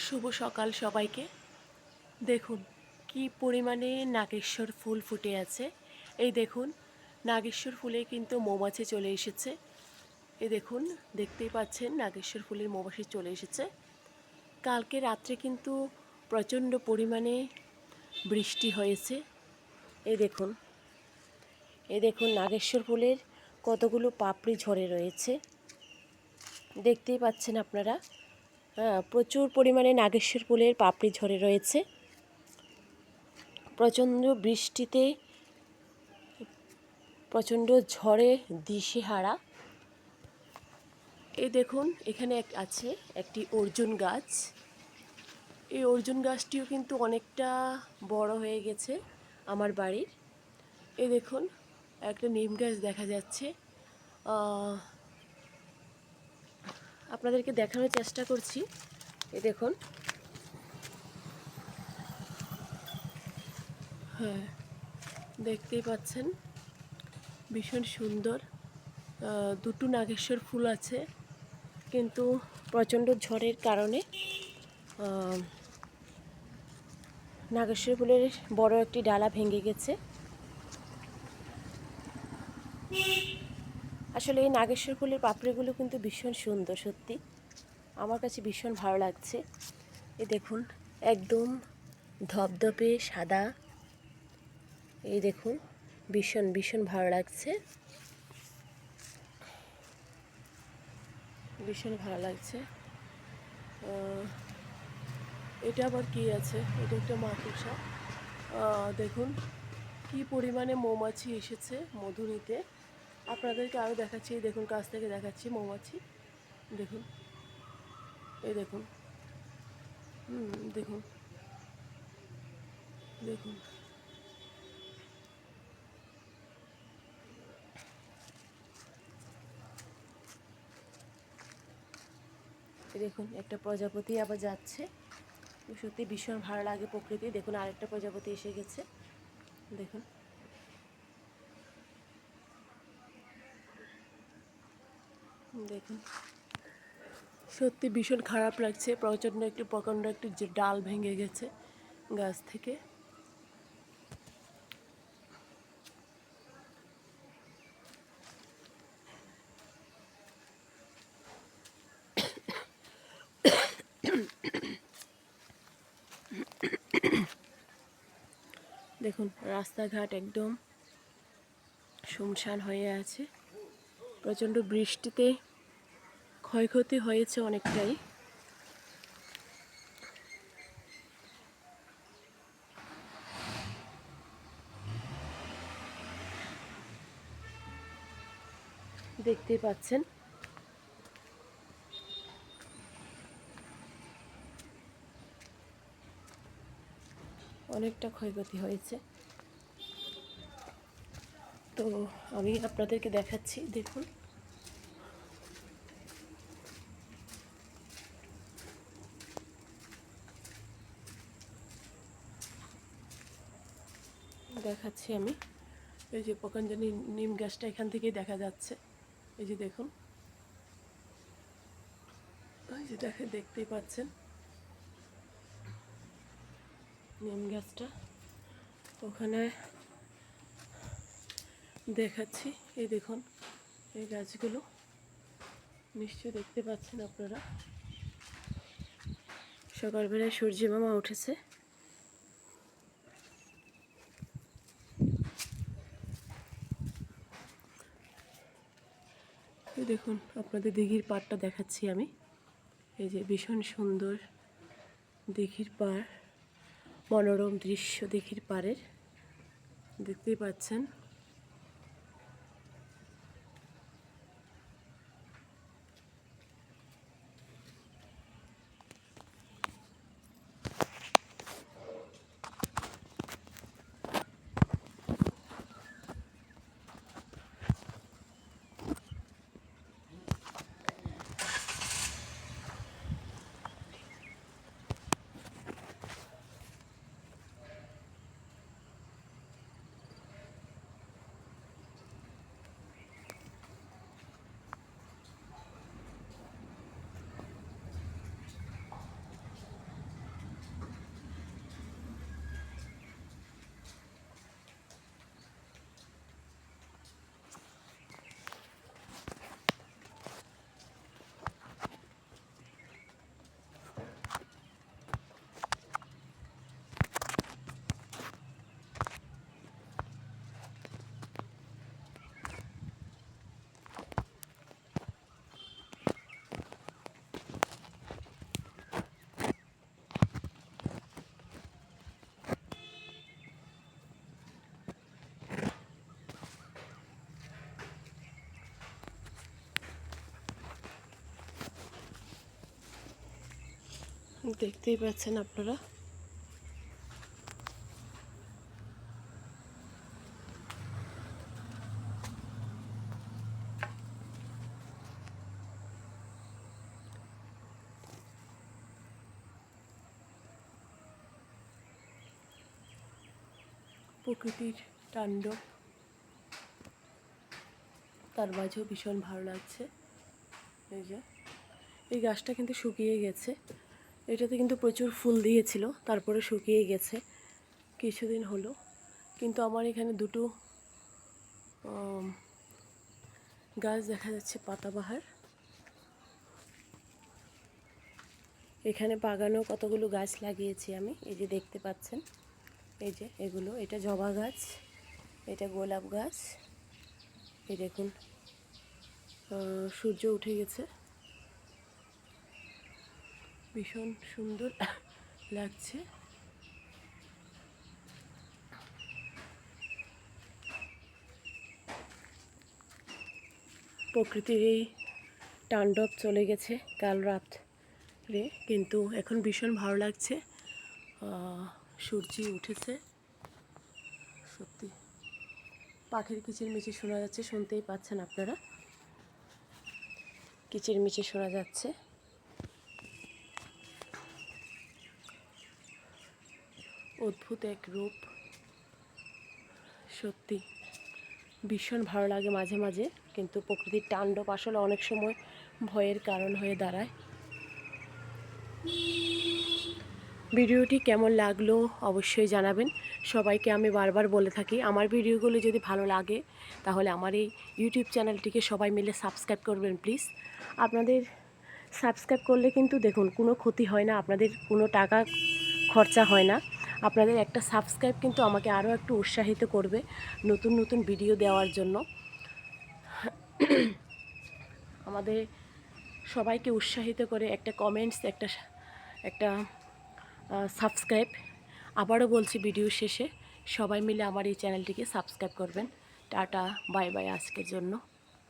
শুভ সকাল সবাইকে। দেখুন কি পরিমাণে নাগেশ্বর ফুল ফুটে আছে। এই দেখুন নাগেশ্বর ফুলে কিন্তু মৌমাছি চলে এসেছে। এই দেখুন দেখতেই পাচ্ছেন নাগেশ্বর ফুলের মৌমাছি চলে এসেছে। কালকে রাত্রে কিন্তু প্রচণ্ড পরিমাণে বৃষ্টি হয়েছে। এই দেখুন নাগেশ্বর ফুলের কতগুলো পাপড়ি ঝরে রয়েছে, দেখতেই পাচ্ছেন আপনারা। প্রচুর পরিমাণে নাগেশ্বর ফুলের পাপড়ি ঝরে রয়েছে। প্রচণ্ড বৃষ্টিতে, প্রচণ্ড ঝড়ে দিশেহারা। এই দেখুন এখানে আছে একটি অর্জুন গাছ। এই অর্জুন গাছটিও কিন্তু অনেকটা বড় হয়ে গেছে আমার বাড়ির। এই দেখুন একটা নিম গাছ দেখা যাচ্ছে। আপনাদেরকে দেখানোর চেষ্টা করছি। এই দেখুন, হ্যাঁ দেখতেই পাচ্ছেন ভীষণ সুন্দর। দুটো নাগেশ্বর ফুল আছে, কিন্তু প্রচণ্ড ঝড়ের কারণে নাগেশ্বর ফুলের বড় একটি ডালা ভেঙে গেছে। আসলে এই নাগেশ্বর ফুলের পাপড়িগুলো কিন্তু ভীষণ সুন্দর, সত্যি আমার কাছে ভীষণ ভালো লাগছে। এই দেখুন একদম ধপধপে সাদা। এই দেখুন ভীষণ ভীষণ ভালো লাগছে, ভীষণ ভালো লাগছে। এটা আবার কি আছে? এটা একটা মাকড়সা। দেখুন কি পরিমাণে মৌমাছি এসেছে মধু নিতে। আপনাদেরকে আরও দেখাচ্ছি, দেখুন কাছ থেকে দেখাচ্ছি মৌমাছি। দেখুন, এই দেখুন, দেখুন দেখুন দেখুন একটা প্রজাপতি আবার যাচ্ছে। সত্যি ভীষণ ভালো লাগে প্রকৃতি। দেখুন আরেকটা প্রজাপতি এসে গেছে, দেখুন। দেখুন সত্যি ভীষণ খারাপ লাগছে। প্রচণ্ড একটি যে ডাল ভেঙে গেছে গাছ থেকে। দেখুন রাস্তাঘাট একদম শুনশান হয়ে আছে। প্রচণ্ড বৃষ্টিতে ক্ষয়ক্ষতি হয়েছে অনেকটাই। দেখতেই পাচ্ছেন অনেকটা ক্ষয়ক্ষতি হয়েছে। তো আমি আপনাদেরকে দেখাচ্ছি, দেখুন দেখাচ্ছি আমি। এই যে পতঞ্জলি নিম গাছটা এখান থেকেই দেখা যাচ্ছে। এই যে দেখুন, এই যে দেখতেই পাচ্ছেন নিম গাছটা ওখানে দেখাচ্ছি। এই দেখুন এই গাছগুলো নিশ্চয়ই দেখতে পাচ্ছেন আপনারা। সকালবেলায় সূর্য মামা উঠেছে। এই দেখুন আপনাদের দিঘির পাড়টা দেখাচ্ছি আমি। এই যে ভীষণ সুন্দর দিঘির পাড়, মনোরম দৃশ্য দিঘির পাড়ের, দেখতেই পাচ্ছেন। দেখতেই পাচ্ছেন আপনারা। প্রকৃতির তাণ্ডব, তার মাঝেও ভীষণ ভালো লাগছে। এই যে এই গাছটা কিন্তু শুকিয়ে গেছে, এটাতে কিন্তু প্রচুর ফুল দিয়েছিল, তারপরে শুকিয়ে গেছে কিছুদিন হলো। কিন্তু আমার এখানে দুটো গাছ দেখা যাচ্ছে পাতাবাহার। এখানে বাগানেও কতগুলো গাছ লাগিয়েছি আমি, এই যে দেখতে পাচ্ছেন। এই যে এগুলো, এটা জবা গাছ, এটা গোলাপ গাছ। এই দেখুন সূর্য উঠে গেছে, ভীষণ সুন্দর লাগছে। প্রকৃতির এই তাণ্ডব চলে গেছে কাল রাত্রে, কিন্তু এখন ভীষণ ভালো লাগছে। সূর্য উঠেছে, সত্যি পাখির কিচিরমিচির শোনা যাচ্ছে, শুনতেই পাচ্ছেন আপনারা, কিচিরমিচির শোনা যাচ্ছে। অদ্ভুত এক রূপ, সত্যি ভীষণ ভালো লাগে মাঝে মাঝে। কিন্তু প্রকৃতির তাণ্ডব আসলে অনেক সময় ভয়ের কারণ হয়ে দাঁড়ায়। ভিডিওটি কেমন লাগলো অবশ্যই জানাবেন। সবাইকে আমি বারবার বলে থাকি, আমার ভিডিওগুলো যদি ভালো লাগে তাহলে আমার এই ইউটিউব চ্যানেলটিকে সবাই মিলে সাবস্ক্রাইব করবেন প্লিজ। আপনাদের সাবস্ক্রাইব করলে কিন্তু দেখুন কোনো ক্ষতি হয় না, আপনাদের কোনো টাকা খরচা হয় না। আপনাদের একটা সাবস্ক্রাইব কিন্তু আমাকে আরও একটু উৎসাহিত করবে নতুন নতুন ভিডিও দেওয়ার জন্য। আমাদের সবাইকে উৎসাহিত করে একটা কমেন্টস, একটা সাবস্ক্রাইব। আবারও বলছি ভিডিও শেষে, সবাই মিলে আমার এই চ্যানেলটিকে সাবস্ক্রাইব করবেন। টাটা, বাই বাই আজকের জন্য।